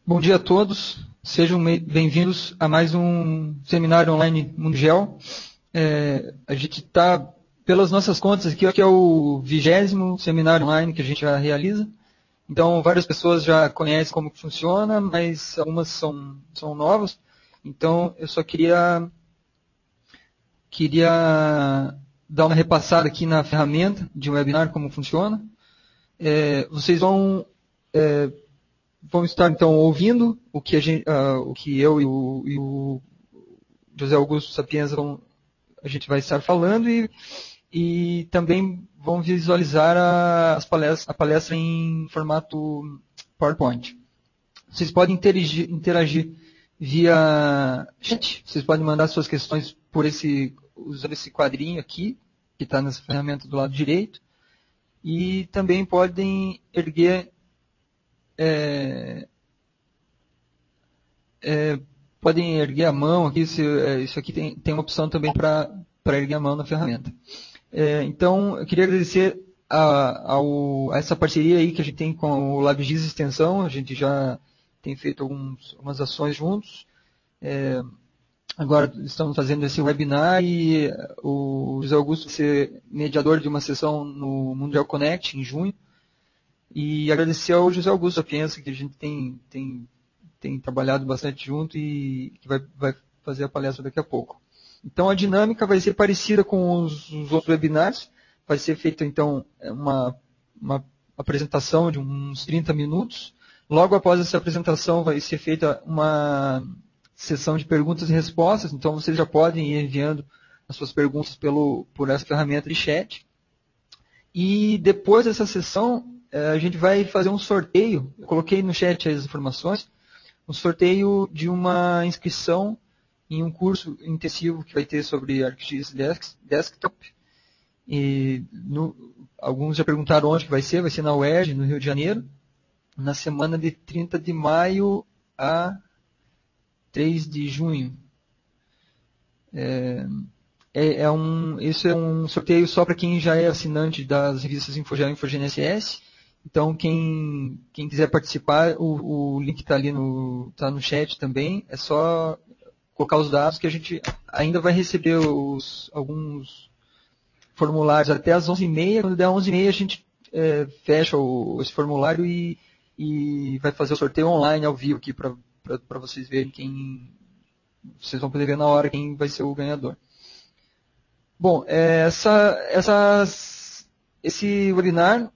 Bom dia a todos, sejam bem-vindos a mais um seminário online Mundial. A gente está, pelas nossas contas, aqui é o 20º seminário online que a gente já realiza. Então, várias pessoas já conhecem como que funciona, mas algumas são novas. Então, eu só queria dar uma repassada aqui na ferramenta de webinar, como funciona. Vocês vão estar, então, ouvindo o que eu e o José Augusto Sapienza a gente vai estar falando e também vão visualizar a palestra em formato PowerPoint. Vocês podem interagir via chat, vocês podem mandar suas questões usando esse quadrinho aqui, que está nessa ferramenta do lado direito, e também podem erguer a mão aqui. Isso aqui tem uma opção também para erguer a mão na ferramenta. Então, eu queria agradecer a essa parceria aí que a gente tem com o LabGIS Extensão. A gente já tem feito algumas ações juntos. Agora estamos fazendo esse webinar e o José Augusto vai ser mediador de uma sessão no Mundial Connect em junho. E agradecer ao José Augusto Sapienza, que a gente tem trabalhado bastante junto e que vai fazer a palestra daqui a pouco. Então, a dinâmica vai ser parecida com os outros webinars. Vai ser feita, então, uma apresentação de uns 30 minutos. Logo após essa apresentação, vai ser feita uma sessão de perguntas e respostas. Então, vocês já podem ir enviando as suas perguntas por essa ferramenta de chat. E depois dessa sessão, a gente vai fazer um sorteio. Eu coloquei no chat as informações. Um sorteio de uma inscrição em um curso intensivo que vai ter sobre ArcGIS Desktop. Alguns já perguntaram onde que vai ser na UERJ, no Rio de Janeiro, na semana de 30 de maio a 3 de junho. Isso é um sorteio só para quem já é assinante das revistas InfoGeo e InfoGNSS. Então, quem quiser participar, o link está ali tá no chat também. É só colocar os dados que a gente ainda vai receber alguns formulários até às 11h30. Quando der 11h30, a gente fecha esse formulário e vai fazer o sorteio online, ao vivo, aqui, para vocês verem vocês vão poder ver na hora quem vai ser o ganhador. Bom, esse webinar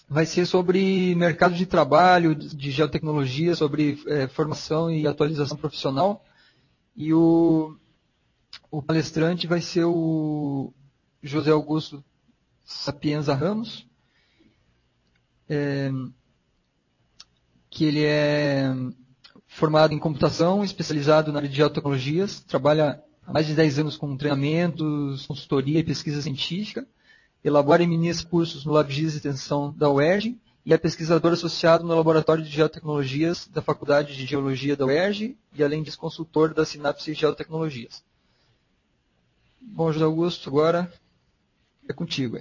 vai ser sobre mercado de trabalho, de geotecnologia, sobre formação e atualização profissional. E o palestrante vai ser o José Augusto Sapienza Ramos, que ele é formado em computação, especializado na área de geotecnologias, trabalha há mais de 10 anos com treinamentos, consultoria e pesquisa científica, elabora e ministra cursos no LabGIS Extensão da UERJ e é pesquisador associado no Laboratório de Geotecnologias da Faculdade de Geologia da UERJ e, além disso, consultor da Sinapse Geotecnologias. Bom, José Augusto, agora é contigo.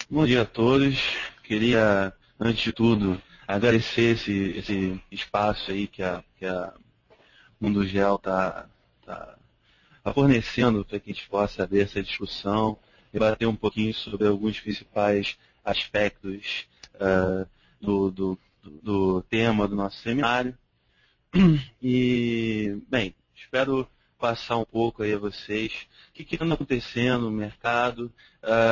Bom dia a todos. Queria, antes de tudo, agradecer esse espaço aí que a Mundo Geo está fornecendo para que a gente possa abrir essa discussão, debater um pouquinho sobre alguns principais aspectos do tema do nosso seminário. E, bem, espero passar um pouco aí a vocês o que está acontecendo no mercado.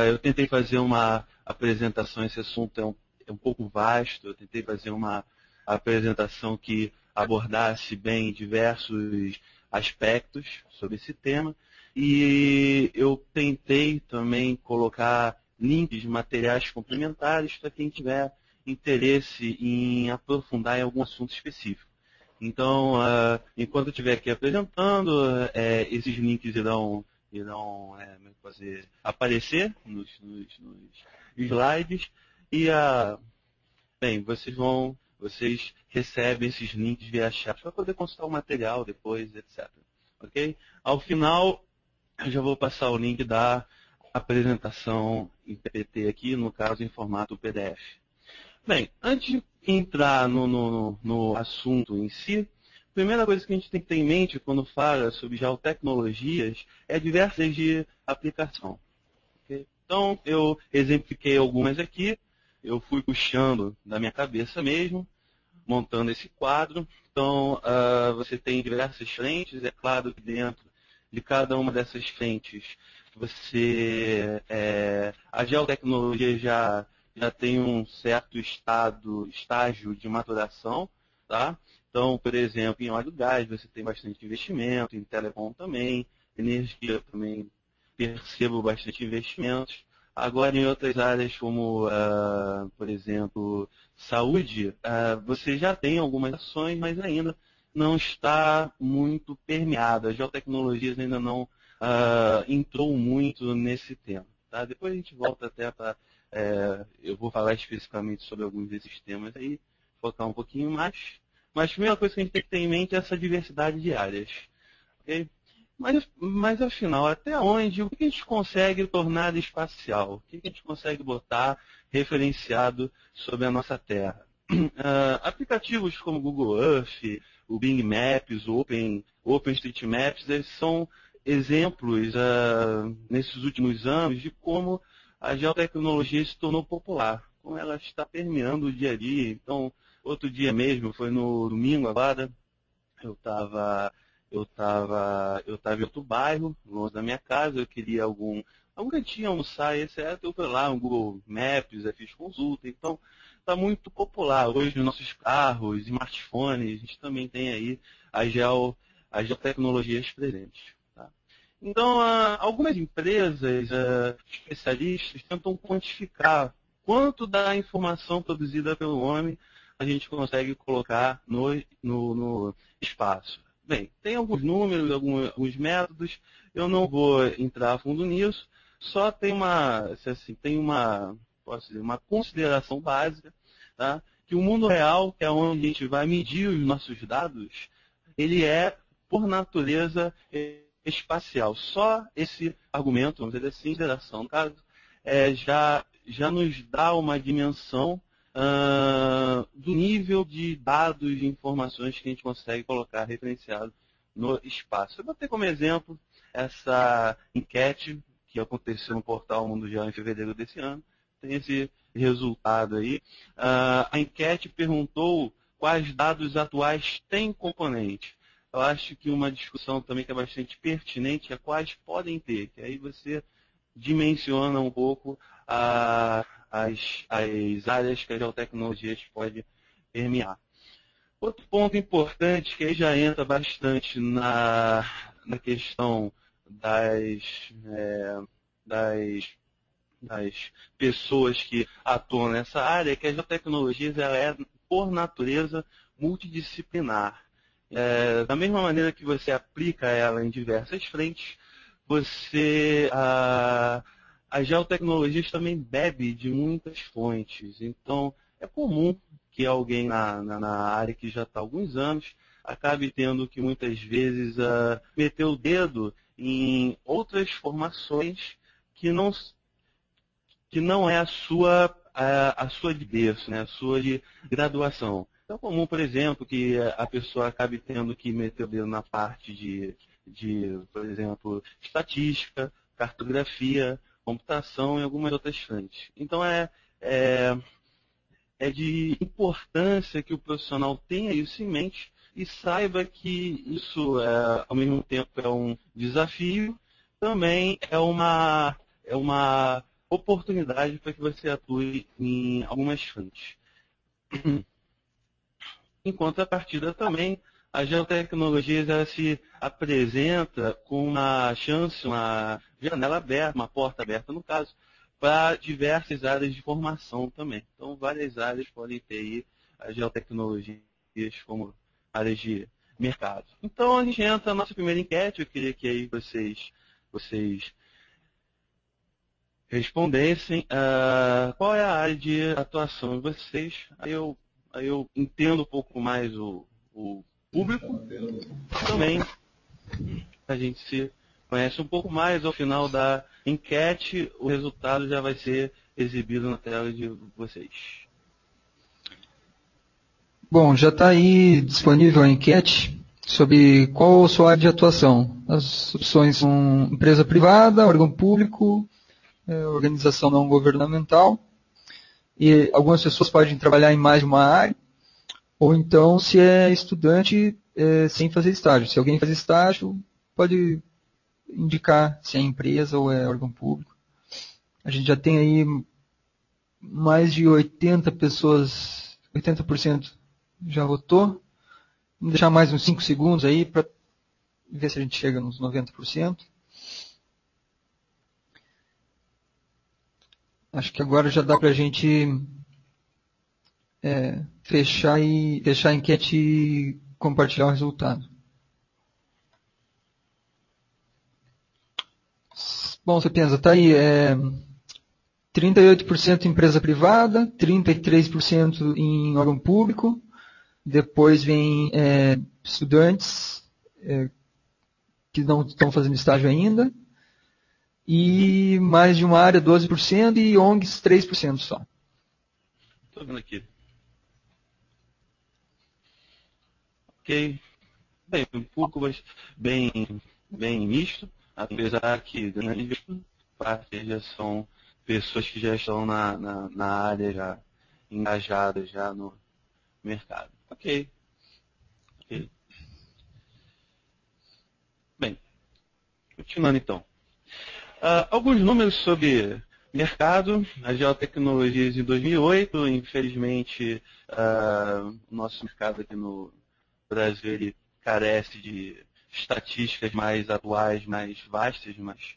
Eu tentei fazer uma apresentação, esse assunto é um pouco vasto, eu tentei fazer uma apresentação que abordasse bem diversos aspectos sobre esse tema, e eu tentei também colocar links de materiais complementares para quem tiver interesse em aprofundar em algum assunto específico. Então, enquanto eu estiver aqui apresentando, esses links irão aparecer nos slides e bem, vocês vão vocês recebem esses links via chat para poder consultar o material depois, etc. Ok? Ao final, eu já vou passar o link da apresentação em PPT aqui, no caso em formato PDF. Bem, antes de entrar no assunto em si, a primeira coisa que a gente tem que ter em mente quando fala sobre geotecnologias é diversas de aplicação. Okay? Então, eu exemplifiquei algumas aqui, eu fui puxando da minha cabeça mesmo, montando esse quadro. Então, você tem diversas frentes, é claro que dentro de cada uma dessas frentes, a geotecnologia já tem um certo estágio de maturação, tá? Então, por exemplo, em óleo e gás você tem bastante investimento, em telecom também, energia também percebo bastante investimentos. Agora, em outras áreas como, por exemplo, saúde, você já tem algumas ações, mas ainda não está muito permeado. As geotecnologias ainda não entrou muito nesse tema. Tá? Depois a gente volta até para... eu vou falar especificamente sobre alguns desses temas aí, focar um pouquinho mais. Mas a primeira coisa que a gente tem que ter em mente é essa diversidade de áreas. Okay? Mas afinal, até onde, o que a gente consegue tornar espacial? O que a gente consegue botar referenciado sobre a nossa Terra? Aplicativos como o Google Earth, o Bing Maps, o OpenStreetMaps, eles são exemplos nesses últimos anos de como a geotecnologia se tornou popular, como ela está permeando o dia a dia. Então, outro dia mesmo, foi no domingo agora, eu estava em outro bairro, longe da minha casa, eu queria algum cantinho almoçar, etc. Eu fui lá no Google Maps, eu fiz consulta. Então, está muito popular. Hoje, nos nossos carros, smartphones, a gente também tem aí as geotecnologias presentes. Tá? Então, algumas empresas, especialistas, tentam quantificar quanto da informação produzida pelo homem a gente consegue colocar no espaço. Bem, tem alguns números, alguns métodos, eu não vou entrar a fundo nisso, só tem posso dizer, uma consideração básica, tá? Que o mundo real, que é onde a gente vai medir os nossos dados, ele é, por natureza, espacial. Só esse argumento, vamos dizer assim, consideração, no caso, já nos dá uma dimensão do nível de dados e informações que a gente consegue colocar referenciado no espaço. Eu vou ter como exemplo essa enquete que aconteceu no portal Mundo Geral em fevereiro desse ano. Tem esse resultado aí. A enquete perguntou quais dados atuais têm componente. Eu acho que uma discussão também que é bastante pertinente é quais podem ter, que aí você dimensiona um pouco as áreas que a geotecnologia pode permear. Outro ponto importante, que aí já entra bastante na questão das pessoas que atuam nessa área, é que a geotecnologia ela é, por natureza, multidisciplinar. Da mesma maneira que você aplica ela em diversas frentes, as geotecnologias também bebe de muitas fontes. Então, é comum que alguém na área que já está há alguns anos acabe tendo que muitas vezes meter o dedo em outras formações que não é a sua de berço, né? A sua de graduação. Então, é comum, por exemplo, que a pessoa acabe tendo que meter o dedo na parte de por exemplo, estatística, cartografia, computação e algumas outras frentes. Então, é de importância que o profissional tenha isso em mente e saiba que isso, ao mesmo tempo, é um desafio, também é uma oportunidade para que você atue em algumas frentes. Em contrapartida também, a geotecnologia ela se apresenta com uma chance, uma janela aberta, uma porta aberta no caso, para diversas áreas de formação também. Então, várias áreas podem ter aí as geotecnologias como áreas de mercado. Então, a gente entra na nossa primeira enquete. Eu queria que aí vocês respondessem qual é a área de atuação de vocês. Aí eu aí eu entendo um pouco mais o público, também a gente se conhece um pouco mais. Ao final da enquete, o resultado já vai ser exibido na tela de vocês. Bom, já está aí disponível a enquete sobre qual a sua área de atuação. As opções são empresa privada, órgão público, organização não governamental, e algumas pessoas podem trabalhar em mais de uma área, ou então se é estudante sem fazer estágio. Se alguém faz estágio, pode indicar se é empresa ou é órgão público. A gente já tem aí mais de 80 pessoas, 80% já votou. Vamos deixar mais uns 5 segundos aí para ver se a gente chega nos 90%. Acho que agora já dá para a gente fechar a enquete e compartilhar o resultado. Bom, você pensa, está aí 38% em empresa privada, 33% em órgão público, depois vem estudantes que não estão fazendo estágio ainda, e mais de uma área 12% e ONGs 3% só. Estou vendo aqui. Ok. Bem, um pouco bem misto, apesar que grande parte já são pessoas que já estão na área, já engajadas já no mercado. Ok. Bem, continuando então. Alguns números sobre mercado, as geotecnologias em 2008, infelizmente o nosso mercado aqui no Brasil ele carece de estatísticas mais atuais, mais vastas, mais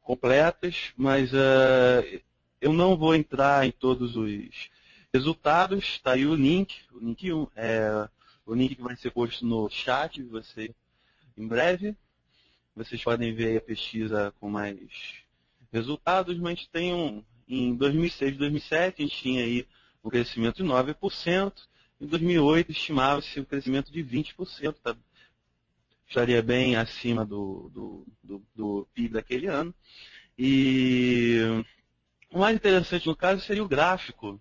completas, mas eu não vou entrar em todos os resultados. Está aí o link 1, o link que vai ser posto no chat em breve. Vocês podem ver a pesquisa com mais resultados, mas tem em 2006 e 2007 a gente tinha aí um crescimento de 9%, em 2008 estimava-se um crescimento de 20%, estaria bem acima do PIB daquele ano. E o mais interessante no caso seria o gráfico.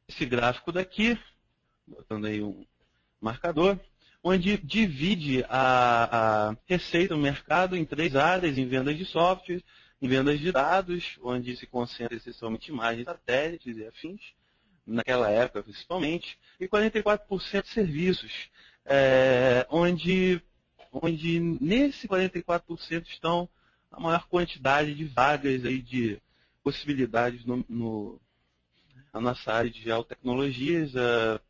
Esse gráfico daqui, botando aí um marcador, onde divide a receita no mercado em 3 áreas: em vendas de software, em vendas de dados, onde se concentra essencialmente imagens, satélites e afins, naquela época principalmente, e 44% de serviços, onde nesse 44% estão a maior quantidade de vagas aí, de possibilidades na nossa área de geotecnologias,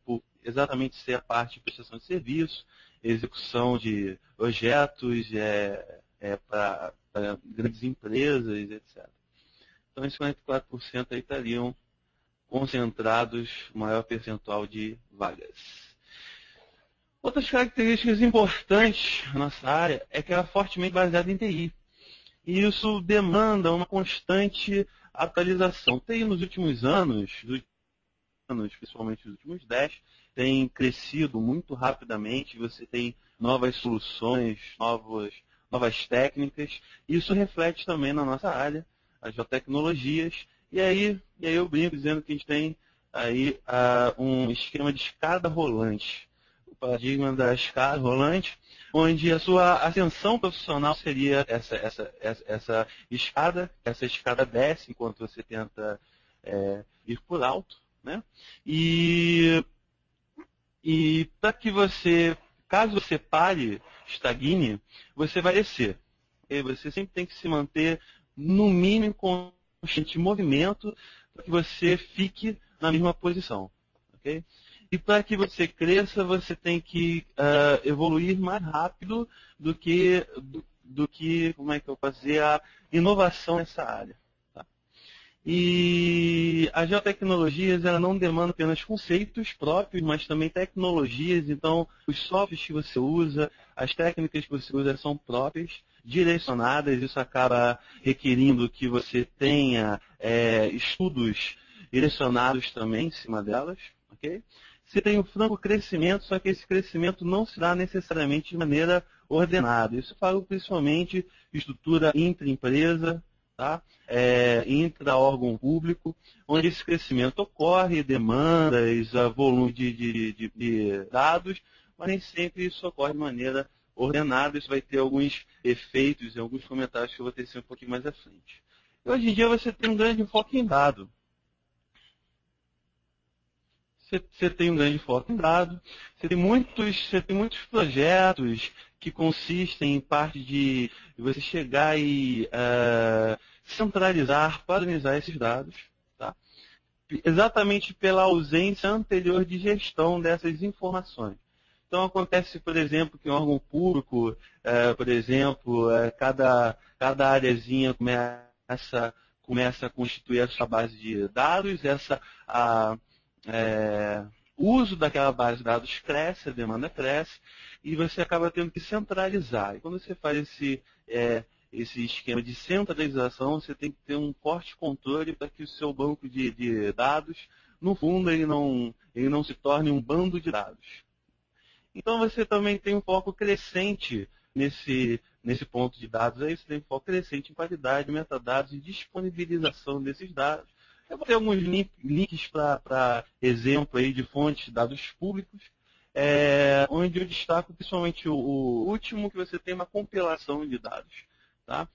por exatamente ser a parte de prestação de serviço, execução de projetos para grandes empresas, etc. Então, esses 44% aí estariam concentrados o maior percentual de vagas. Outras características importantes na nossa área é que ela é fortemente baseada em TI. E isso demanda uma constante atualização. TI nos últimos anos, principalmente nos últimos 10, tem crescido muito rapidamente. Você tem novas soluções, novas técnicas. Isso reflete também na nossa área, as geotecnologias. E aí eu brinco dizendo que a gente tem aí um esquema de escada rolante. O paradigma da escada rolante, onde a sua ascensão profissional seria essa escada desce enquanto você tenta ir por alto, né? E para que caso você pare, estagne, você vai descer. E você sempre tem que se manter no mínimo constante movimento para que você fique na mesma posição, ok? E para que você cresça, você tem que evoluir mais rápido do que como é que eu posso dizer, a inovação nessa área. Tá? E as geotecnologias, ela não demanda apenas conceitos próprios, mas também tecnologias. Então, os softwares que você usa, as técnicas que você usa são próprias, direcionadas. Isso acaba requerindo que você tenha estudos direcionados também em cima delas. Okay? Você tem um franco crescimento, só que esse crescimento não se dá necessariamente de maneira ordenada. Isso eu falo principalmente de estrutura intra-empresa, tá? Intra-órgão público, onde esse crescimento ocorre, demandas, volume de dados, mas nem sempre isso ocorre de maneira ordenada. Isso vai ter alguns efeitos e alguns comentários que eu vou ter um pouquinho mais à frente. E hoje em dia você tem um grande foco em dado. Você tem um grande foco em dados, você tem muitos projetos que consistem em parte de você chegar e centralizar, padronizar esses dados, tá? Exatamente pela ausência anterior de gestão dessas informações. Então acontece, por exemplo, que um órgão público, por exemplo, cada areazinha começa a constituir a sua base de dados, o uso daquela base de dados cresce, a demanda cresce, e você acaba tendo que centralizar. E quando você faz esse esquema de centralização, você tem que ter um forte controle para que o seu banco de dados, no fundo, ele não se torne um bando de dados. Então você também tem um foco crescente nesse ponto de dados. Aí você tem um foco crescente em qualidade, metadados e disponibilização desses dados. Eu vou ter alguns links para exemplo aí de fontes de dados públicos, onde eu destaco principalmente o último, que você tem uma compilação de dados. Tá?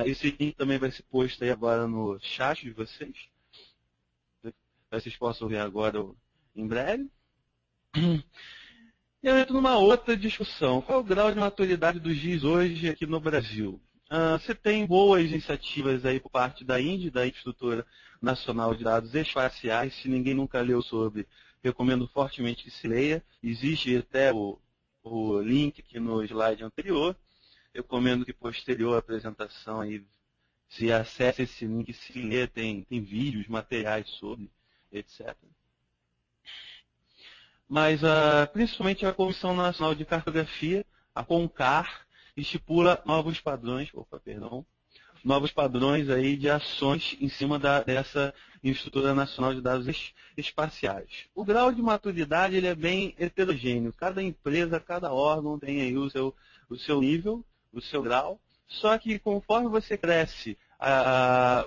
Esse link também vai ser posto aí agora no chat de vocês. Vocês possam ver agora em breve. Eu entro numa outra discussão. Qual é o grau de maturidade do GIS hoje aqui no Brasil? Você tem boas iniciativas aí por parte da INDE, da Instituto Nacional de Dados Espaciais. Se ninguém nunca leu sobre, recomendo fortemente que se leia. Existe até o link aqui no slide anterior. Eu recomendo que posterior à apresentação aí, se acesse esse link e se lê, tem vídeos, materiais sobre, etc. Mas principalmente a Comissão Nacional de Cartografia, a CONCAR, estipula novos padrões aí de ações em cima dessa Estrutura Nacional de Dados Espaciais. O grau de maturidade ele é bem heterogêneo. Cada empresa, cada órgão tem aí o seu nível, o seu grau. Só que conforme você cresce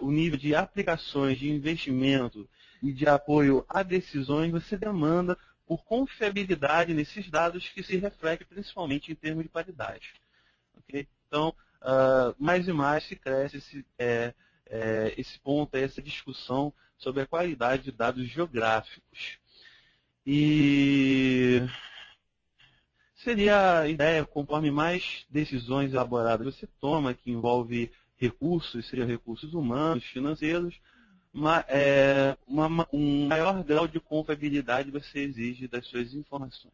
o nível de aplicações, de investimento e de apoio a decisões, você demanda por confiabilidade nesses dados que se reflete principalmente em termos de qualidade. Okay? Então, mais e mais se cresce esse ponto, essa discussão sobre a qualidade de dados geográficos. E seria a ideia, conforme mais decisões elaboradas você toma, que envolve recursos, seriam recursos humanos, financeiros, um maior grau de confiabilidade você exige das suas informações.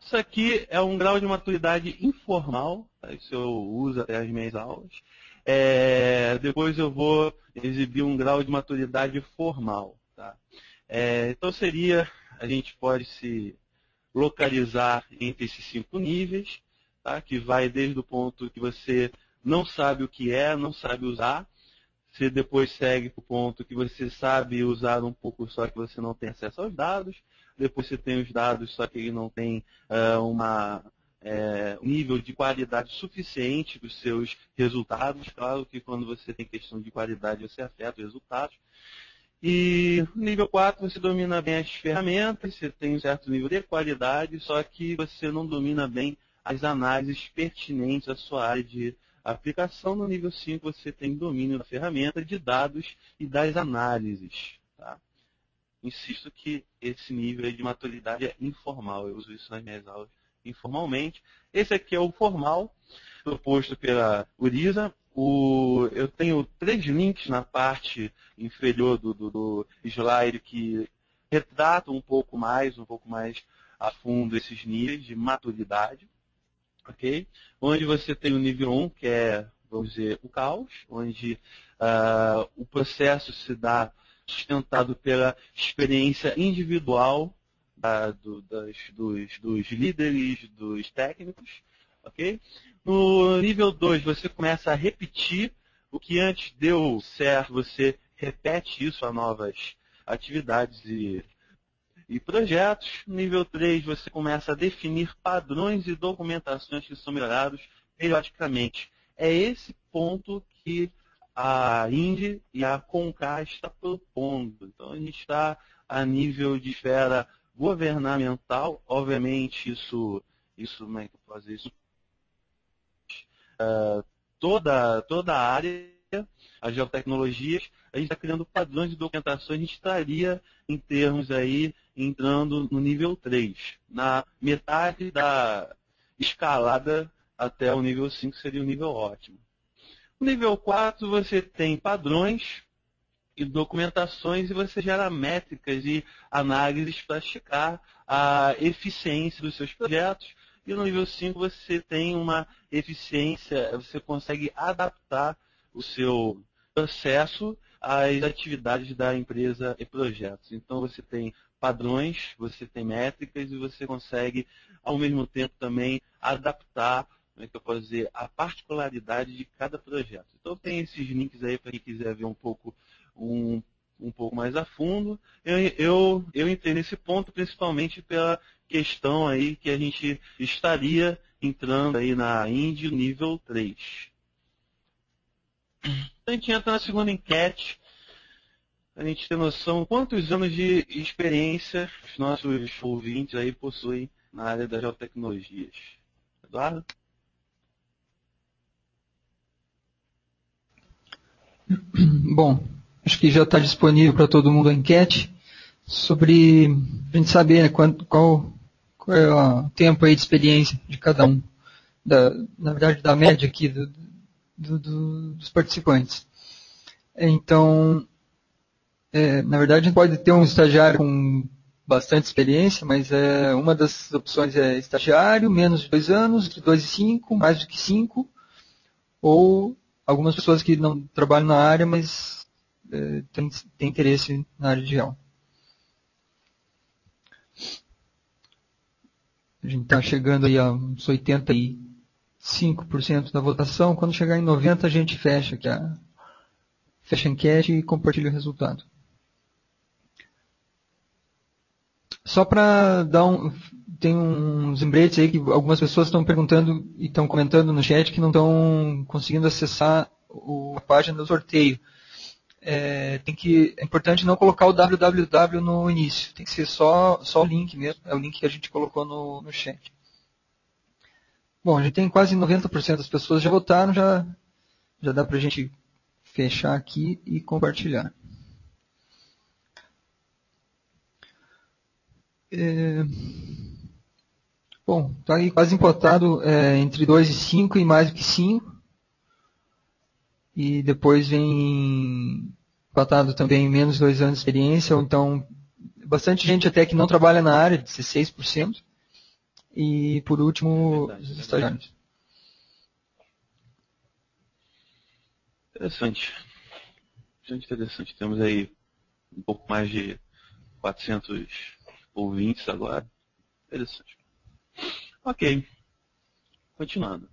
Isso aqui é um grau de maturidade informal, tá? Isso eu uso até as minhas aulas. Depois eu vou exibir um grau de maturidade formal. Tá? Então a gente pode se localizar entre esses 5 níveis, tá? Que vai desde o ponto que você não sabe o que não sabe usar. Você depois segue para o ponto que você sabe usar um pouco, só que você não tem acesso aos dados. Depois você tem os dados, só que ele não tem um nível de qualidade suficiente dos seus resultados. Claro que quando você tem questão de qualidade, você afeta os resultados. E no nível 4 você domina bem as ferramentas, você tem um certo nível de qualidade, só que você não domina bem as análises pertinentes à sua área de aplicação. No nível 5 você tem domínio da ferramenta, de dados e das análises. Tá? Insisto que esse nível de maturidade é informal, eu uso isso nas minhas aulas informalmente. Esse aqui é o formal, proposto pela Uriza. Eu tenho 3 links na parte inferior do slide que retratam um pouco mais a fundo esses níveis de maturidade. Okay? Onde você tem o nível 1, que é, vamos dizer, o caos, onde o processo se dá sustentado pela experiência individual dos líderes, dos técnicos. Okay? No nível 2, você começa a repetir o que antes deu certo, você repete isso a novas atividades e projetos. No nível 3, você começa a definir padrões e documentações que são melhorados periodicamente. É esse ponto que a INDE e a CONCA está propondo. Então, a gente está a nível de esfera governamental. Obviamente, isso como é que eu vou fazer isso? Toda a área, as geotecnologias, a gente está criando padrões de documentação, a gente estaria, em termos aí, entrando no nível 3. Na metade da escalada até o nível 5 seria o nível ótimo. No nível 4, você tem padrões e documentações e você gera métricas e análises para checar a eficiência dos seus projetos. E no nível 5 você tem uma eficiência, você consegue adaptar o seu processo às atividades da empresa e projetos. Então você tem padrões, você tem métricas e você consegue, ao mesmo tempo, também adaptar, como é que eu posso dizer, a particularidade de cada projeto. Então tem esses links aí para quem quiser ver um pouco mais a fundo. Eu entrei nesse ponto principalmente pela questão aí que a gente estaria entrando aí na INDE nível 3. A gente entra na segunda enquete, a gente tem noção quantos anos de experiência os nossos ouvintes aí possuem na área das geotecnologias. Eduardo? Bom, acho que já está disponível para todo mundo a enquete sobre a gente saber, né, qual é o tempo aí de experiência de cada um, na verdade da média aqui dos participantes. Então, na verdade a gente pode ter um estagiário com bastante experiência, mas uma das opções é estagiário, menos de 2 anos, entre 2 e 5, mais do que 5, ou algumas pessoas que não trabalham na área, mas têm interesse na área de geo. A gente está chegando aí a uns 85% da votação. Quando chegar em 90%, a gente fecha a enquete e compartilha o resultado. Só para dar tem uns lembretes aí que algumas pessoas estão perguntando e estão comentando no chat que não estão conseguindo acessar a página do sorteio. É importante não colocar o www no início, tem que ser só o link mesmo, é o link que a gente colocou no chat. Bom, a gente tem quase 90% das pessoas já votaram, já dá para a gente fechar aqui e compartilhar. Bom, está aí quase empatado entre 2 e 5 e mais do que 5. E depois vem empatado também menos de 2 anos de experiência, ou então bastante gente até que não trabalha na área, 16%. E por último, os estagiários. Interessante. Temos aí um pouco mais de 400 ouvintes agora. Interessante. Ok. Continuando.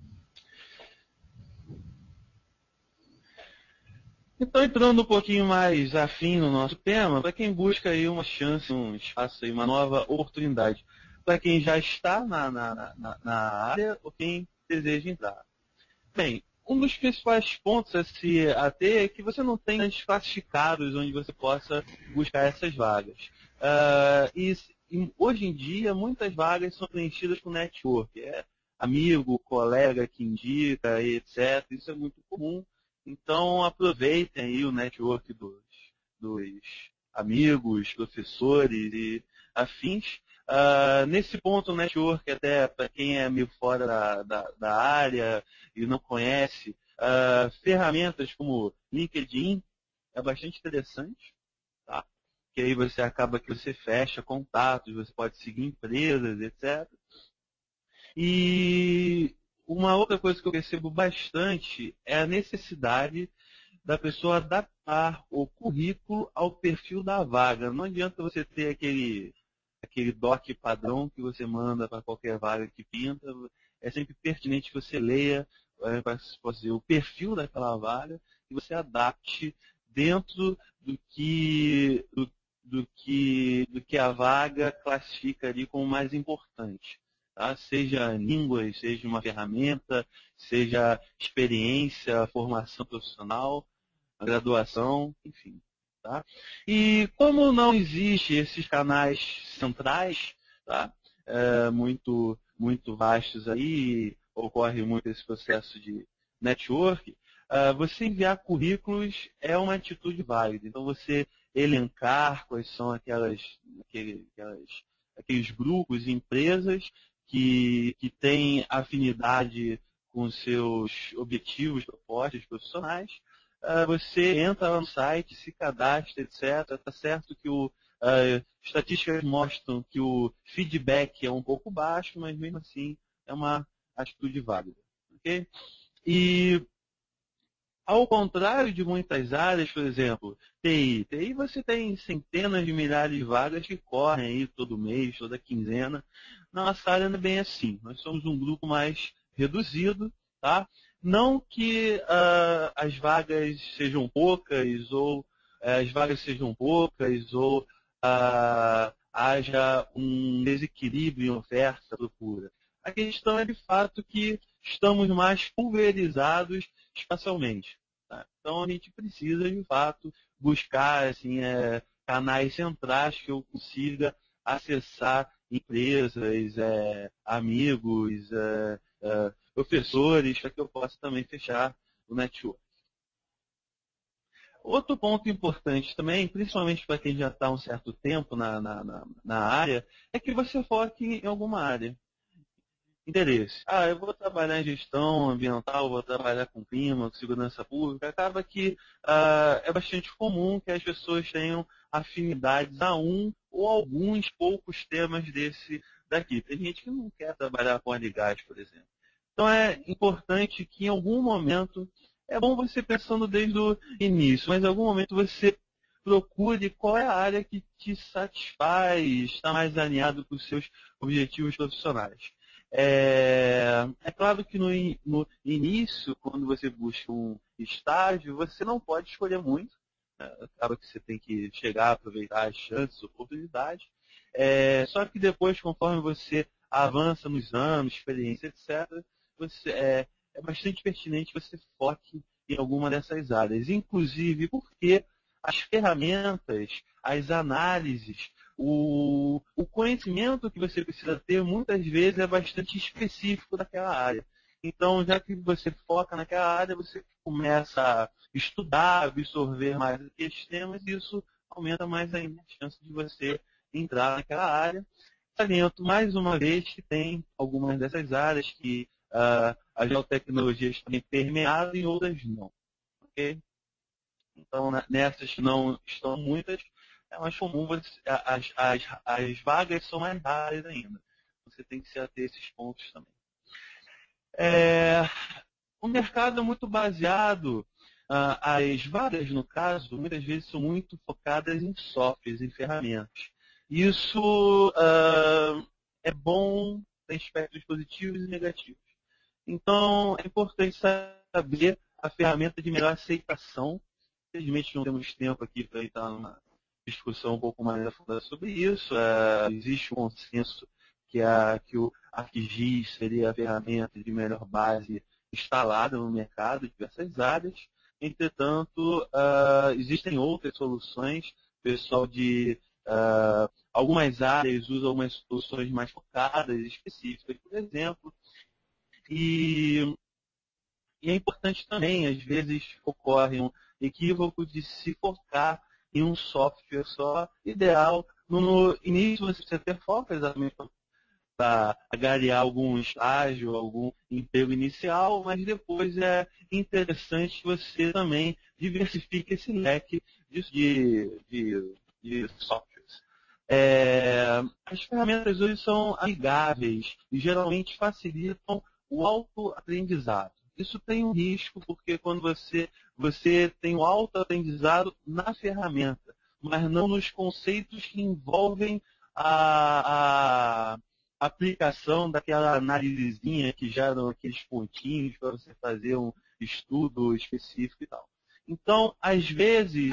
Então, entrando um pouquinho mais afim no nosso tema, para quem busca aí uma chance, um espaço, aí, uma nova oportunidade, para quem já está na área ou quem deseja entrar. Bem, um dos principais pontos a se ater é que você não tem tantos classificados onde você possa buscar essas vagas. E hoje em dia, muitas vagas são preenchidas com network. Amigo, colega que indica, etc. Isso é muito comum. Então, aproveitem aí o network dos amigos, professores e afins. Nesse ponto, o network, até para quem é meio fora da área e não conhece, ferramentas como LinkedIn é bastante interessante, tá? Que aí você acaba que você fecha contatos, você pode seguir empresas, etc. E uma outra coisa que eu percebo bastante é a necessidade da pessoa adaptar o currículo ao perfil da vaga. Não adianta você ter aquele doc padrão que você manda para qualquer vaga que pinta. É sempre pertinente que você leia o perfil daquela vaga e você adapte dentro do que a vaga classifica ali como mais importante. Tá? Seja línguas, seja uma ferramenta, seja experiência, formação profissional, graduação, enfim. Tá? E como não existe esses canais centrais, tá? Muito vastos aí, ocorre muito esse processo de network, você enviar currículos é uma atitude válida. Então, você elencar quais são aqueles grupos e empresas que têm afinidade com seus objetivos, propostas profissionais. Você entra lá no site, se cadastra, etc. Está certo que estatísticas mostram que o feedback é um pouco baixo, mas mesmo assim é uma atitude válida. Okay? E ao contrário de muitas áreas, por exemplo, TI você tem centenas de milhares de vagas que correm aí todo mês, toda quinzena. Na nossa área não é bem assim. Nós somos um grupo mais reduzido, tá? Não que as vagas sejam poucas ou haja um desequilíbrio em oferta e procura. A questão é de fato que estamos mais pulverizados espacialmente. Tá? Então a gente precisa de fato buscar assim, canais centrais que eu consiga acessar empresas, amigos, professores, para que eu possa também fechar o network. Outro ponto importante também, principalmente para quem já está há um certo tempo na área, é que você foque em alguma área. Interesse. Eu vou trabalhar em gestão ambiental, vou trabalhar com clima, com segurança pública. Acaba que é bastante comum que as pessoas tenham afinidades a um ou alguns poucos temas desse daqui. Tem gente que não quer trabalhar com óleo e gás, por exemplo. Então é importante que em algum momento, é bom você pensando desde o início, mas em algum momento você procure qual é a área que te satisfaz, está mais alinhado com os seus objetivos profissionais. É claro que no início, quando você busca um estágio, você não pode escolher muito. Acaba que você tem que chegar, aproveitar as chances, oportunidades. Só que depois, conforme você avança nos anos, experiência, etc., é bastante pertinente que você foque em alguma dessas áreas. Inclusive porque as ferramentas, as análises, o conhecimento que você precisa ter, muitas vezes, é bastante específico daquela área. Então, já que você foca naquela área, você começa a estudar, absorver mais aqueles temas, e isso aumenta mais ainda a chance de você entrar naquela área. Saliento, mais uma vez, que tem algumas dessas áreas que as geotecnologias estão permeadas e outras não. Okay? Então, nessas que não estão muitas, é mais comum, as vagas são mais raras ainda. Você tem que se ater a esses pontos também. O mercado é muito baseado, as vagas, no caso, muitas vezes são muito focadas em softwares, em ferramentas. Isso é bom, tem aspectos positivos e negativos. Então, é importante saber a ferramenta de melhor aceitação. Infelizmente, não temos tempo aqui para entrar numa discussão um pouco mais aprofundada sobre isso. Existe um consenso que o ArcGIS seria a ferramenta de melhor base instalada no mercado de diversas áreas. Entretanto, existem outras soluções. O pessoal de algumas áreas usa algumas soluções mais focadas, específicas, por exemplo. E é importante também, às vezes ocorre um equívoco de se focar em um software só. Ideal, no início você precisa ter foco exatamente para agariar algum estágio, algum emprego inicial, mas depois é interessante que você também diversifique esse leque de softwares. As ferramentas hoje são amigáveis e geralmente facilitam o autoaprendizado. Isso tem um risco, porque quando você tem o autoaprendizado na ferramenta, mas não nos conceitos que envolvem a aplicação daquela análisezinha que geram aqueles pontinhos para você fazer um estudo específico e tal. Então, às vezes,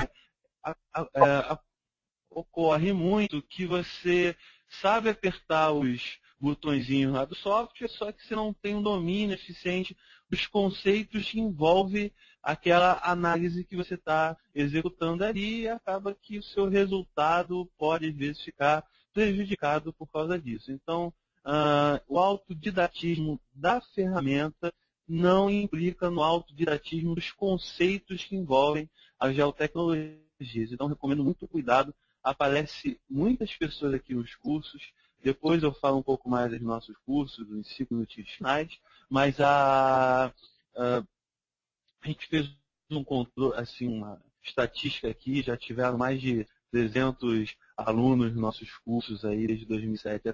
ocorre muito que você sabe apertar os botõezinhos lá do software, só que você não tem um domínio eficiente dos conceitos que envolve aquela análise que você está executando ali e acaba que o seu resultado pode, às vezes, ficar prejudicado por causa disso. Então, o autodidatismo da ferramenta não implica no autodidatismo dos conceitos que envolvem as geotecnologias. Então, recomendo muito cuidado. Aparece muitas pessoas aqui nos cursos. Depois eu falo um pouco mais dos nossos cursos, nos 5 minutinhos finais. Mas a gente fez um controle, assim, uma estatística aqui. Já tiveram mais de 300 alunos nos nossos cursos aí desde 2007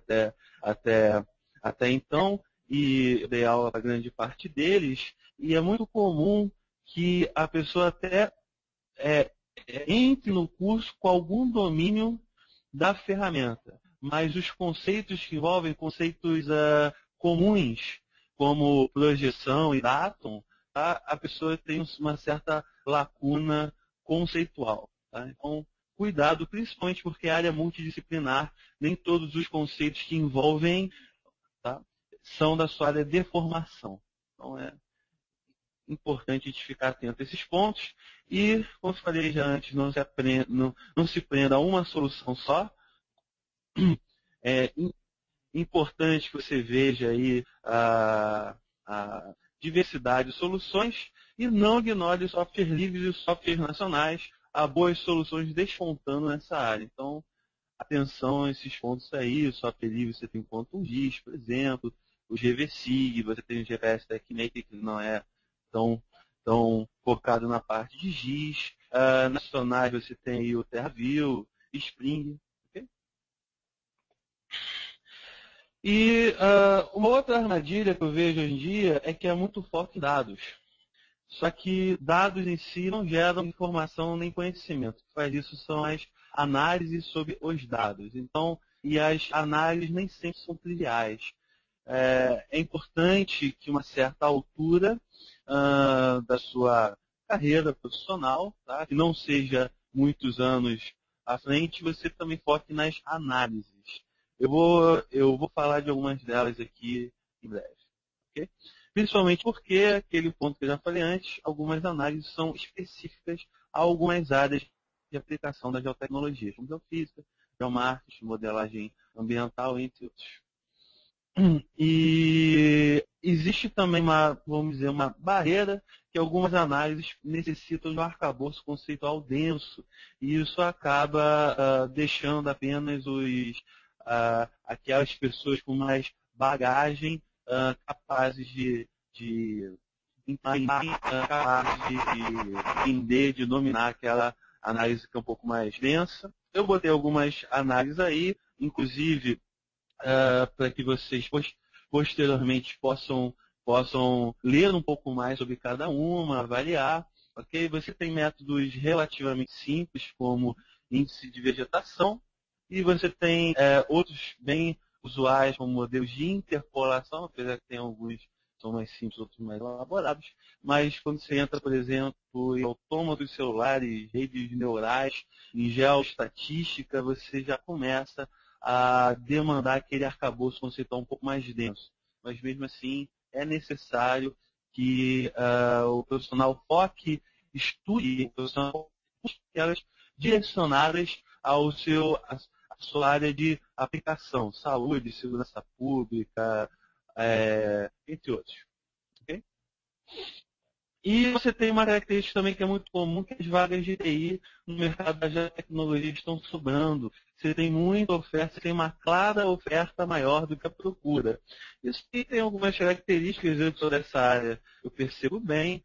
até então. E eu dei aula para grande parte deles. E é muito comum que a pessoa até entre no curso com algum domínio da ferramenta, mas os conceitos que envolvem conceitos comuns, como projeção e datum, tá? A pessoa tem uma certa lacuna conceitual. Tá? Então, cuidado, principalmente porque a área multidisciplinar, nem todos os conceitos que envolvem, tá, são da sua área de formação. Então, é importante a gente ficar atento a esses pontos e, como eu falei já antes, não se prenda a uma solução só. É importante que você veja aí a diversidade de soluções e não ignore softwares livres e softwares nacionais. Há boas soluções despontando nessa área. Então, atenção a esses pontos aí. O software livre você tem o QuantumGIS, por exemplo, o GVSig, você tem o GPS TechNet, que não é tão focado na parte de GIS. Nacionais você tem aí o TerraView, Spring. Okay? E uma outra armadilha que eu vejo hoje em dia é que é muito foco em dados. Só que dados em si não geram informação nem conhecimento. O que faz isso são as análises sobre os dados. Então, e as análises nem sempre são triviais. É importante que uma certa altura da sua carreira profissional, tá, que não seja muitos anos à frente, você também foque nas análises. Eu vou falar de algumas delas aqui em breve. Okay? Principalmente porque, aquele ponto que eu já falei antes, algumas análises são específicas a algumas áreas de aplicação da geotecnologia, como geofísica, geomarketing, modelagem ambiental, entre outros. E existe também vamos dizer, uma barreira que algumas análises necessitam de um arcabouço conceitual denso, e isso acaba deixando apenas aquelas pessoas com mais bagagem capazes de entender, de dominar aquela análise que é um pouco mais densa. Eu botei algumas análises aí, inclusive para que vocês posteriormente possam ler um pouco mais sobre cada uma, avaliar. Okay? Você tem métodos relativamente simples, como índice de vegetação, e você tem outros bem usuais, como modelos de interpolação, apesar que tem alguns que são mais simples, outros mais elaborados. Mas quando você entra, por exemplo, em autômatos celulares, redes neurais, em geoestatística, você já começa a demandar aquele arcabouço conceitual um pouco mais denso. Mas mesmo assim, é necessário que o profissional foque, estude, elas direcionadas à sua área de aplicação, saúde, segurança pública, entre outros. Okay? E você tem uma característica também que é muito comum, que as vagas de TI no mercado da tecnologia estão sobrando. Você tem muita oferta, você tem uma clara oferta maior do que a procura. Isso tem algumas características, eu sou dessa área, eu percebo bem.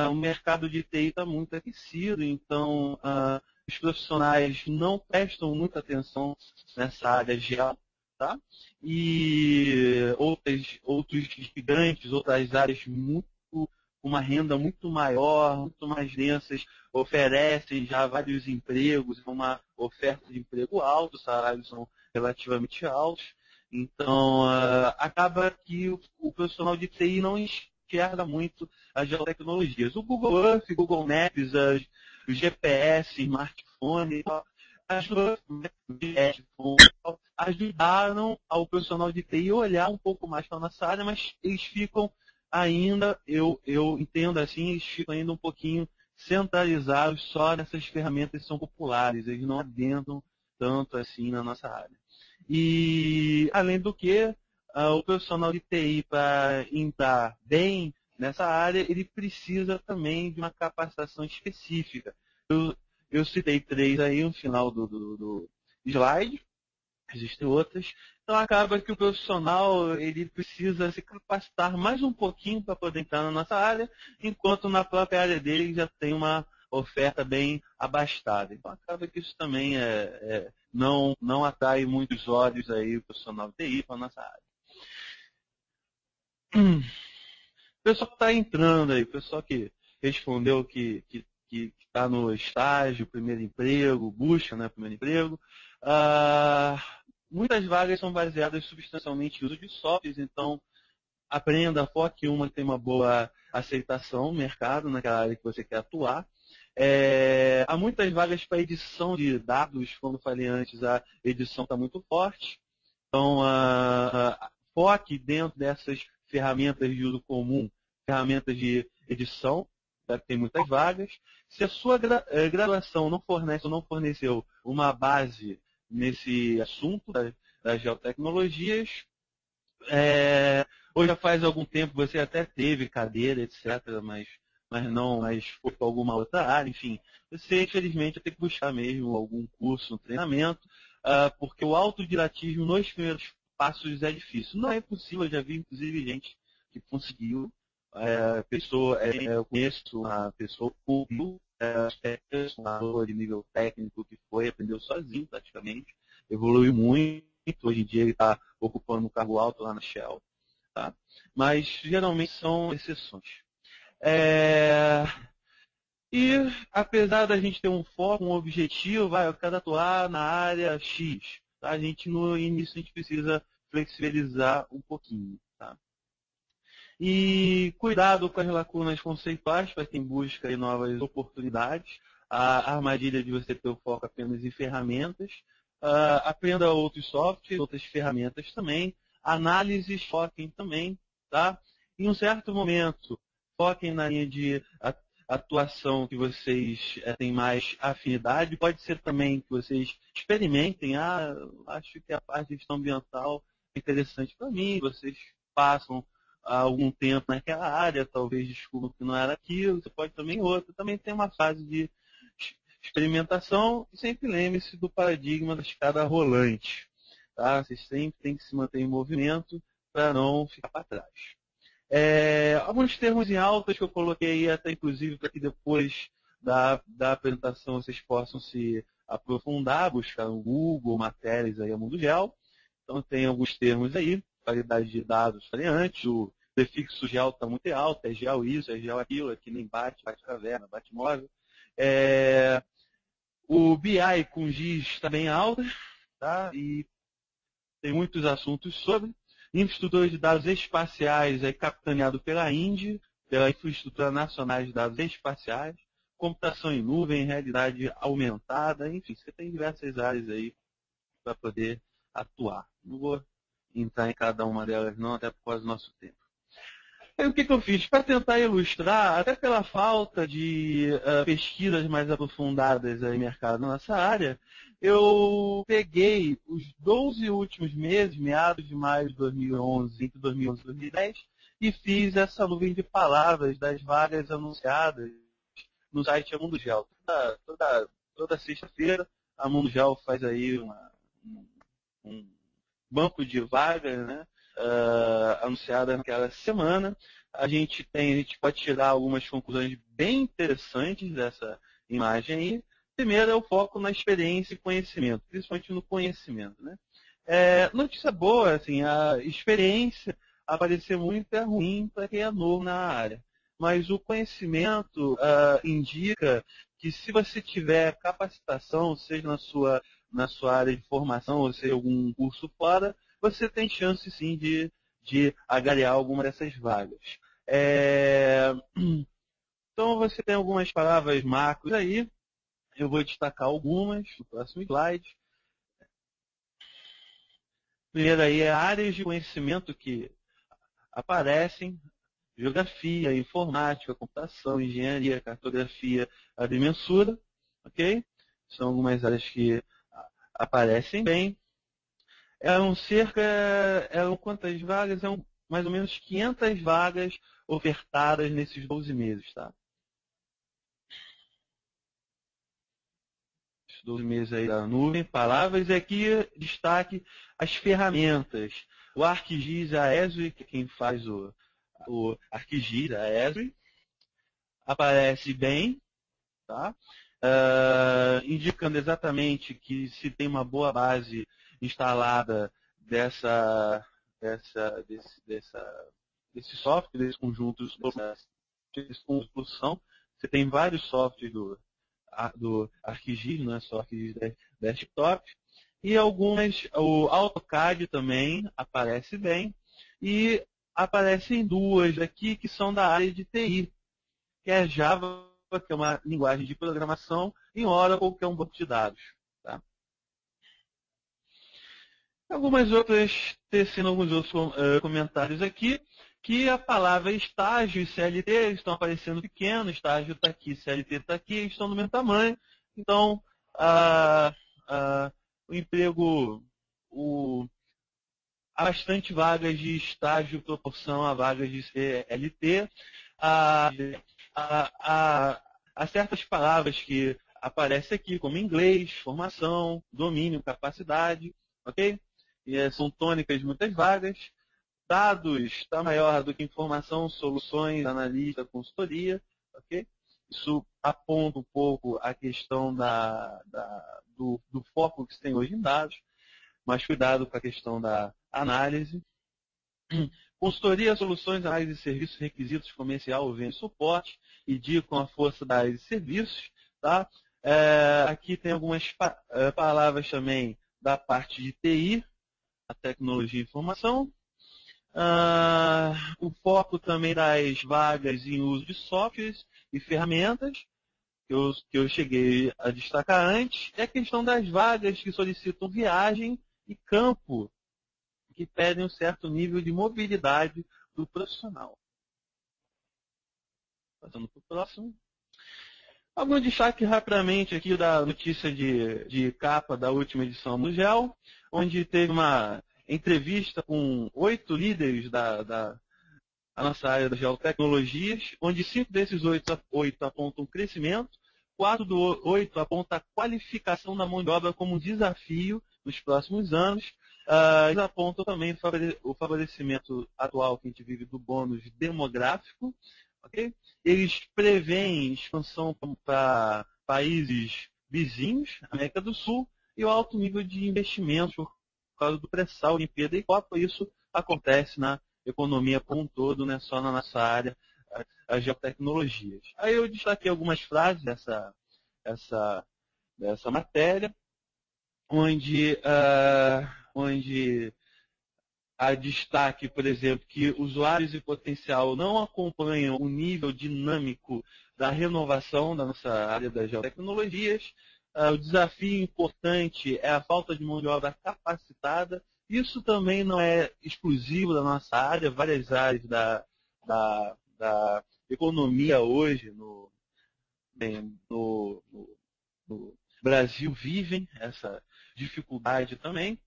O mercado de TI está muito aquecido, então os profissionais não prestam muita atenção nessa área geral. Tá? E outros gigantes, outras áreas muito uma renda muito maior, muito mais densas, oferecem já vários empregos, uma oferta de emprego alta, os salários são relativamente altos. Então, acaba que o profissional de TI enxerga muito as geotecnologias. O Google Earth, Google Maps, o GPS, smartphone, ajudaram ao profissional de TI olhar um pouco mais para a nossa área, mas eles ficam ainda, eu entendo assim, eles ficam ainda um pouquinho centralizados só nessas ferramentas que são populares, eles não adentram tanto assim na nossa área. E, além do que, o profissional de TI, para entrar bem nessa área, ele precisa também de uma capacitação específica. Eu citei 3 aí no final do slide, existem outras. Então acaba que o profissional ele precisa se capacitar mais um pouquinho para poder entrar na nossa área, enquanto na própria área dele já tem uma oferta bem abastada. Então acaba que isso também não atrai muitos olhos aí o profissional de TI para a nossa área. O pessoal que está entrando aí, o pessoal que respondeu que está no estágio, primeiro emprego, busca, né, primeiro emprego, muitas vagas são baseadas substancialmente no uso de softwares, então aprenda, foque uma que tem uma boa aceitação no mercado, naquela área que você quer atuar. Há muitas vagas para edição de dados, como falei antes, a edição está muito forte. Então, foque dentro dessas ferramentas de uso comum, ferramentas de edição, tem muitas vagas. Se a sua graduação não fornece ou não forneceu uma base nesse assunto das geotecnologias, ou já faz algum tempo você até teve cadeira, etc., mas foi para alguma outra área, enfim, você infelizmente vai ter que buscar mesmo algum curso, um treinamento, porque o autodidatismo nos primeiros passos é difícil. Não é impossível, eu já vi inclusive gente que conseguiu. Eu conheço uma pessoa que conseguiu de nível técnico que aprendeu sozinho praticamente, evoluiu muito, hoje em dia ele está ocupando um cargo alto lá na Shell, tá? Mas geralmente são exceções. E apesar da gente ter um foco, um objetivo, eu quero atuar na área X, tá? A gente no início precisa flexibilizar um pouquinho, tá? E cuidado com as lacunas conceituais para quem busca aí novas oportunidades. A armadilha de você ter o foco apenas em ferramentas. Aprenda outros softwares, outras ferramentas também. Análises, foquem também, tá? Em um certo momento, foquem na linha de atuação que vocês têm mais afinidade. Pode ser também que vocês experimentem. Acho que a parte de gestão ambiental é interessante para mim. Vocês passam algum tempo naquela área, talvez descubram que não era aquilo, você pode também outra. Também tem uma fase de experimentação e sempre lembre-se do paradigma da escada rolante. Tá? Vocês sempre têm que se manter em movimento para não ficar para trás. Alguns termos em altas que eu coloquei até inclusive para que depois da apresentação vocês possam se aprofundar, buscar no Google, matérias aí a Mundo Geo. Então tem alguns termos aí, qualidade de dados, falei antes, o prefixo gel está muito alto, é gel isso, é gel aquilo, aqui nem bate caverna, bate móvel. O BI com GIS está bem alto, tá? E tem muitos assuntos sobre. Infraestrutura de dados espaciais é capitaneado pela INDE, pela Infraestrutura Nacional de Dados Espaciais, computação em nuvem, realidade aumentada, enfim, você tem diversas áreas aí para poder atuar. Não vou entrar em cada uma delas não, até por causa do nosso tempo. Aí o que eu fiz? Para tentar ilustrar, até pela falta de pesquisas mais aprofundadas aí no mercado na nossa área, eu peguei os 12 últimos meses, meados de maio de 2011, entre 2011 e 2010, e fiz essa nuvem de palavras das vagas anunciadas no site A Mundo Geo. Toda sexta-feira, a Mundo Geo faz aí um banco de vagas, né, anunciadas naquela semana. A gente pode tirar algumas conclusões bem interessantes dessa imagem aí. Primeiro é o foco na experiência e conhecimento, principalmente no conhecimento, né? Notícia boa, assim, a experiência aparecer muito é ruim para quem é novo na área. Mas o conhecimento indica que se você tiver capacitação, seja na sua área de formação, ou seja, algum curso fora, você tem chance sim de agariar alguma dessas vagas. Então você tem algumas palavras macros aí. Eu vou destacar algumas no próximo slide. Primeiro aí é áreas de conhecimento que aparecem: geografia, informática, computação, engenharia, cartografia, agrimensura, ok? São algumas áreas que aparecem bem. Eram quantas vagas? Eram mais ou menos 500 vagas ofertadas nesses 12 meses, tá? 12 meses aí da nuvem, palavras, e aqui destaque as ferramentas. O ArcGIS, a Esri, que é quem faz o ArcGIS, a Esri, aparece bem, tá? Indicando exatamente que se tem uma boa base instalada desse software, desse conjunto de solução. Você tem vários softwares do ArcGIS, não é só ArcGIS Desktop. E algumas, o AutoCAD também aparece bem. E aparecem duas aqui que são da área de TI, que é Java, que é uma linguagem de programação, e Oracle, que é um banco de dados. Tá? Alguns outros comentários aqui, que a palavra estágio e CLT estão aparecendo pequeno, estágio está aqui, CLT está aqui, estão do mesmo tamanho. Então, o emprego, há bastante vagas de estágio em proporção a vagas de CLT. Há certas palavras que aparecem aqui, como inglês, formação, domínio, capacidade, ok? E são tônicas de muitas vagas. Dados está maior do que informação, soluções, analista, consultoria, ok? Isso aponta um pouco a questão do foco que se tem hoje em dados, mas cuidado com a questão da análise. Consultoria, soluções, análise de serviços, requisitos, comercial, venda e suporte, e com a força da área de serviços. Tá? Aqui tem algumas palavras também da parte de TI, a tecnologia e informação. O foco também das vagas em uso de softwares e ferramentas, que eu cheguei a destacar antes, é a questão das vagas que solicitam viagem e campo, que pedem um certo nível de mobilidade do profissional. Passando para o próximo. Algum destaque rapidamente aqui da notícia de capa da última edição do GEL, onde teve uma entrevista com 8 líderes da nossa área das geotecnologias, onde 5 desses 8 apontam crescimento, 4 dos 8 apontam a qualificação da mão de obra como um desafio nos próximos anos. Eles apontam também o favorecimento atual que a gente vive do bônus demográfico. Okay? Eles preveem expansão para países vizinhos, América do Sul, e o alto nível de investimentos por causa do pré-sal, Olimpíada e Copa. Isso acontece na economia como um todo, não é só na nossa área, as geotecnologias. Aí eu destaquei algumas frases dessa matéria, onde há destaque, por exemplo, que usuários e potencial não acompanham o nível dinâmico da renovação da nossa área das geotecnologias. O desafio importante é a falta de mão de obra capacitada. Isso também não é exclusivo da nossa área. Várias áreas da economia hoje no Brasil vivem essa dificuldade também.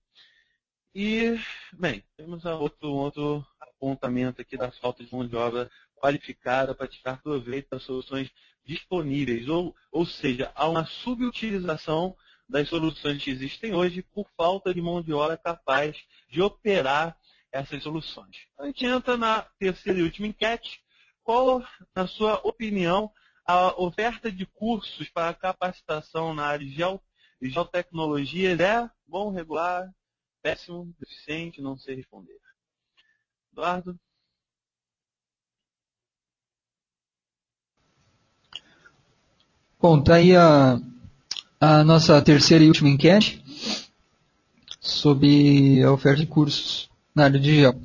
E, bem, temos outro apontamento aqui da falta de mão de obra qualificada para tirar proveito das soluções disponíveis, ou seja, há uma subutilização das soluções que existem hoje por falta de mão de obra capaz de operar essas soluções. A gente entra na terceira e última enquete. Qual, na sua opinião, a oferta de cursos para capacitação na área de geotecnologias é bom, regular, péssimo, deficiente? Não sei responder. Eduardo? Bom, está aí a nossa terceira e última enquete sobre a oferta de cursos na área de geo.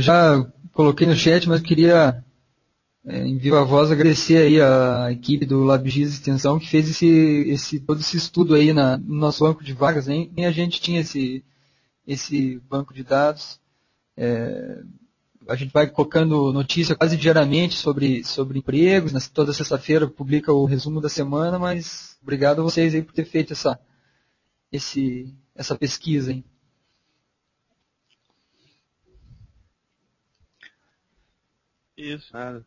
Já coloquei no chat, mas queria, em viva voz, agradecer aí a equipe do LabGIS Extensão que fez todo esse estudo aí no nosso banco de vagas. Nem a gente tinha esse banco de dados. A gente vai colocando notícia quase diariamente sobre empregos. Toda sexta-feira publica o resumo da semana, mas obrigado a vocês aí por ter feito essa pesquisa. Hein? Isso, nada.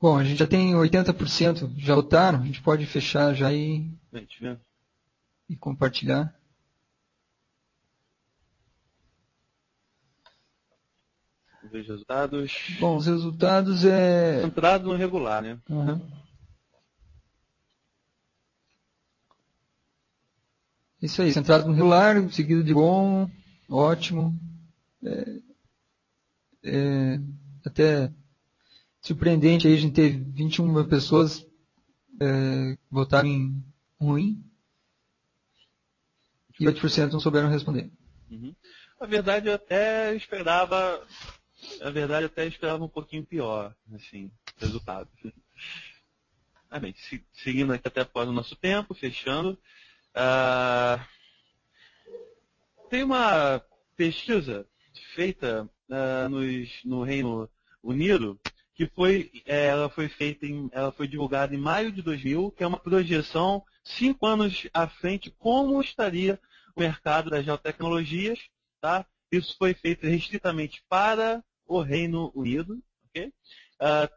Bom, a gente já tem 80% já votaram, a gente pode fechar já e compartilhar. Ver os resultados. Bom, os resultados Centrado no regular, né? Uhum. Isso aí, centrado no regular, seguido de bom, ótimo. Até surpreendente aí, a gente teve 21 pessoas que votaram em ruim e 8% não souberam responder. Uhum. A verdade eu até esperava um pouquinho pior, assim, resultado. Ah, bem, seguindo aqui até após o nosso tempo, fechando. Tem uma pesquisa feita no Reino Unido que ela foi divulgada em maio de 2000, que é uma projeção 5 anos à frente como estaria o mercado das geotecnologias, tá? Isso foi feito restritamente para o Reino Unido, ok?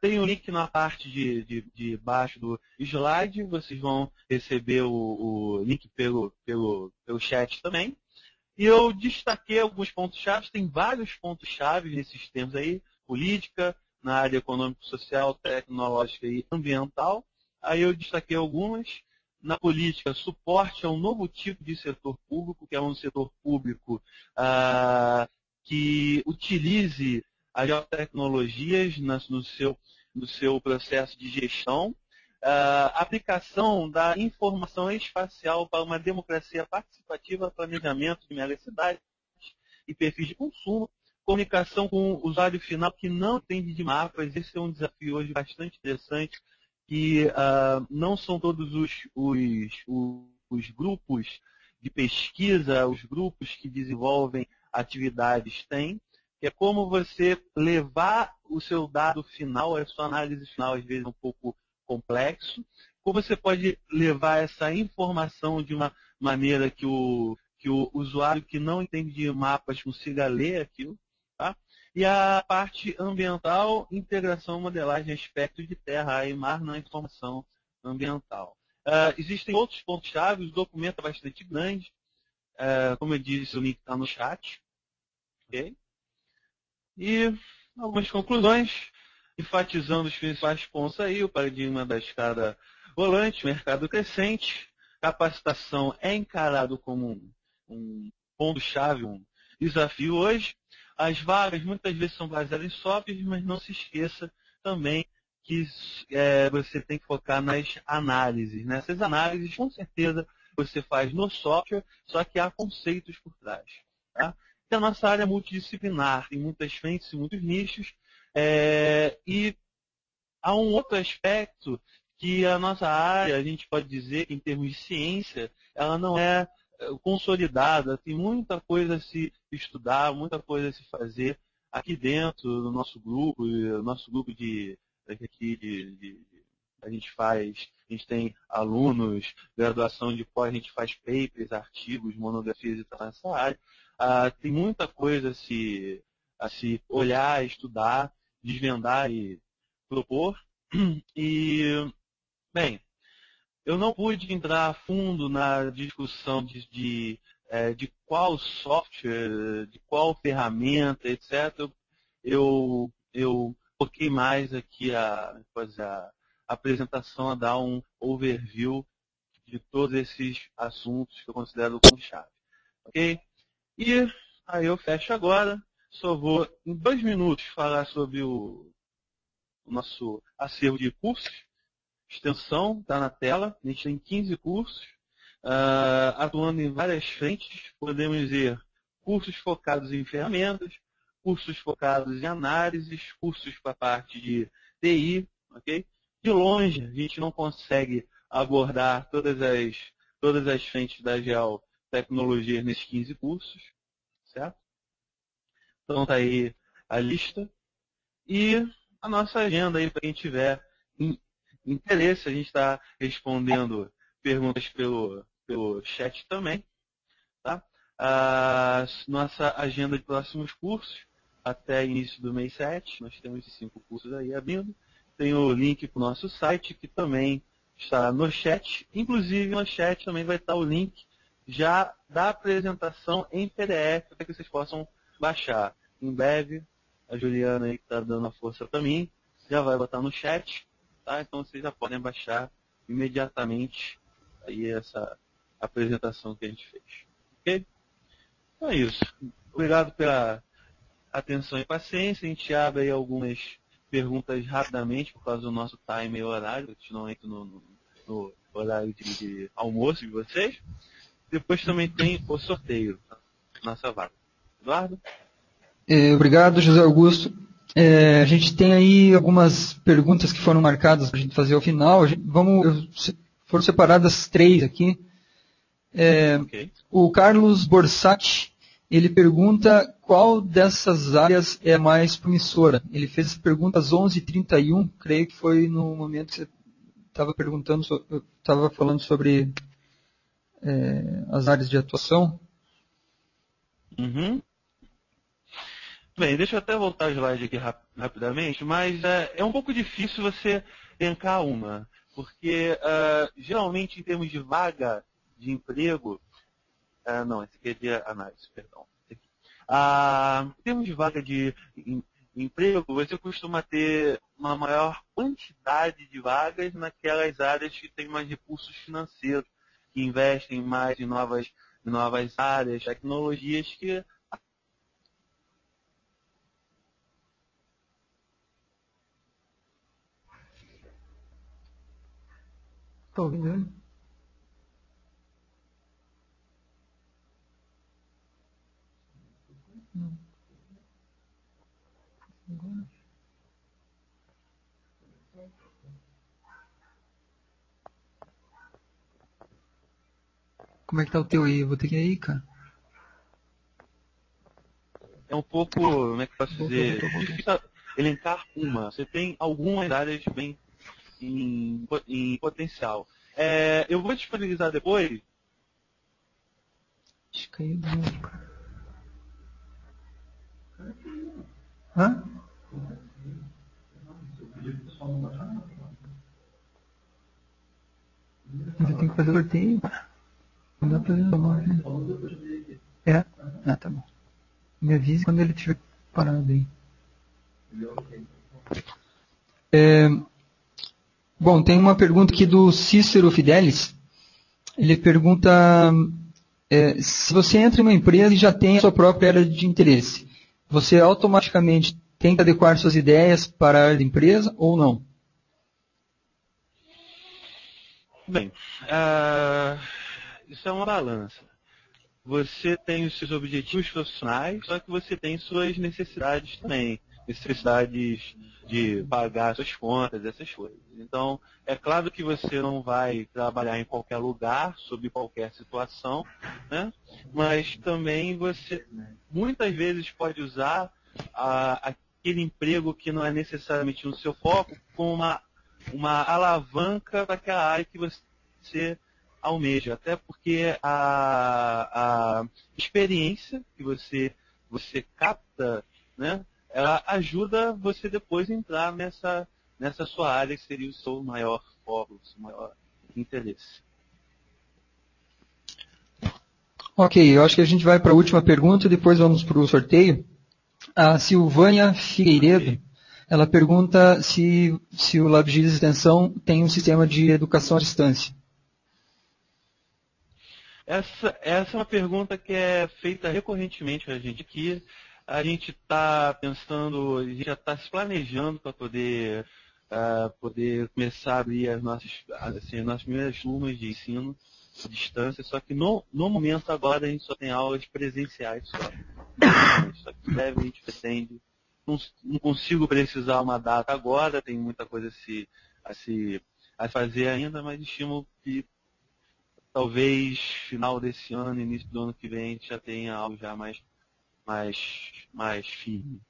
Tem um link na parte de baixo do slide, vocês vão receber o link pelo chat também. E eu destaquei alguns pontos-chave, tem vários pontos-chave nesses termos aí, política, na área econômica, social, tecnológica e ambiental. Aí eu destaquei algumas. Na política, suporte a um novo tipo de setor público, que é um setor público que utilize as geotecnologias no seu processo de gestão. Aplicação da informação espacial para uma democracia participativa, planejamento de megacidades e perfis de consumo. Comunicação com o usuário final que não entende de mapas. Esse é um desafio hoje bastante interessante, que não são todos os grupos de pesquisa, os grupos que desenvolvem atividades têm, que é como você levar o seu dado final, a sua análise final, às vezes é um pouco complexo, como você pode levar essa informação de uma maneira que o usuário que não entende de mapas consiga ler aquilo, tá? E a parte ambiental, integração, modelagem, aspectos de terra, ar e mar na informação ambiental. Existem outros pontos-chave, o documento é bastante grande, como eu disse, o link está no chat. Okay? E algumas conclusões, enfatizando os principais pontos aí, o paradigma da escada volante, mercado crescente, capacitação é encarado como um ponto-chave, um desafio hoje. As vagas muitas vezes são baseadas em softwares, mas não se esqueça também que você tem que focar nas análises. Nessas análises, com certeza, você faz no software, só que há conceitos por trás. Tá? E a nossa área é multidisciplinar, tem muitas frentes e muitos nichos. E há um outro aspecto que a nossa área, a gente pode dizer que em termos de ciência, ela não é consolidada, tem muita coisa a se estudar, muita coisa a se fazer aqui dentro do nosso grupo a gente tem alunos, graduação de pós, a gente faz papers, artigos, monografias e tal nessa área. Tem muita coisa a se olhar, estudar, desvendar e propor. E, bem, eu não pude entrar a fundo na discussão de qual software, de qual ferramenta, etc. Eu foquei mais aqui a apresentação, a dar um overview de todos esses assuntos que eu considero como chave. Ok? E aí eu fecho agora. Só vou, em 2 minutos, falar sobre o nosso acervo de cursos. Extensão, está na tela, a gente tem 15 cursos, atuando em várias frentes, podemos dizer cursos focados em ferramentas, cursos focados em análises, cursos para a parte de TI, ok? De longe, a gente não consegue abordar todas as frentes da geotecnologia nesses 15 cursos, certo? Então está aí a lista. E a nossa agenda aí para quem tiver interesse, a gente está respondendo perguntas pelo chat também, tá? A nossa agenda de próximos cursos, até início do mês 7, nós temos 5 cursos aí abrindo. Tem o link para o nosso site, que também está no chat. Inclusive, no chat também vai estar o link já da apresentação em PDF, para que vocês possam baixar. Em breve, a Juliana aí que está dando a força para mim, já vai botar no chat, tá? Então vocês já podem baixar imediatamente aí essa apresentação que a gente fez. Ok? Então é isso. Obrigado pela atenção e paciência. A gente abre aí algumas perguntas rapidamente por causa do nosso time e horário. A gente não entra no horário de almoço de vocês. Depois também tem o sorteio da nossa vaga. Eduardo? Obrigado, José Augusto. A gente tem aí algumas perguntas que foram marcadas para a gente fazer ao final. Foram separadas 3 aqui. Okay. O Carlos Borsatti, ele pergunta qual dessas áreas é mais promissora. Ele fez essa pergunta às 11h31, creio que foi no momento que você estava falando sobre as áreas de atuação. Uhum. Bem, deixa eu até voltar o slide aqui rapidamente, mas é um pouco difícil você elencar uma, porque geralmente em termos de vaga de emprego, não, esse aqui é de análise, perdão. Em termos de vaga de emprego, você costuma ter uma maior quantidade de vagas naquelas áreas que têm mais recursos financeiros, que investem mais em novas áreas, tecnologias que Está ouvindo ele? Não. Como é que tá o teu aí? Eu vou ter que ir aí, cara. é um pouco, como é que eu posso dizer, difícil elencar uma. Você tem algumas áreas bem em potencial. Eu vou disponibilizar depois. Acho que caiu de novo, cara. Hã? Mas eu tenho que fazer o sorteio, cara. Não dá pra ver o nome. Tá bom. Me avise quando ele estiver parado aí. Bom, tem uma pergunta aqui do Cícero Fidelis. Ele pergunta se você entra em uma empresa e já tem a sua própria área de interesse, você automaticamente tem que adequar suas ideias para a área da empresa ou não? Bem, isso é uma balança. Você tem os seus objetivos profissionais, só que você tem suas necessidades também. Necessidades de pagar suas contas, essas coisas. Então, é claro que você não vai trabalhar em qualquer lugar, sob qualquer situação, né? Mas também você muitas vezes pode usar aquele emprego que não é necessariamente no seu foco como uma alavanca para aquela área que você almeja. Até porque a experiência que você capta, né? Ela ajuda você depois a entrar nessa sua área que seria o seu maior foco, o seu maior interesse. Ok, eu acho que a gente vai para a última pergunta e depois vamos para o sorteio. A Silvânia Figueiredo, ela pergunta se o LabGIS Extensão tem um sistema de educação à distância. Essa é uma pergunta que é feita recorrentemente para a gente aqui. A gente está pensando, a gente já está se planejando para poder começar a abrir as nossas primeiras turmas de ensino à distância, só que no momento agora a gente só tem aulas presenciais só. bacana. Só que breve a gente pretende. Não consigo precisar uma data agora, tem muita coisa a fazer ainda, mas estimo que talvez final desse ano, início do ano que vem, a gente já tenha algo já mais firme.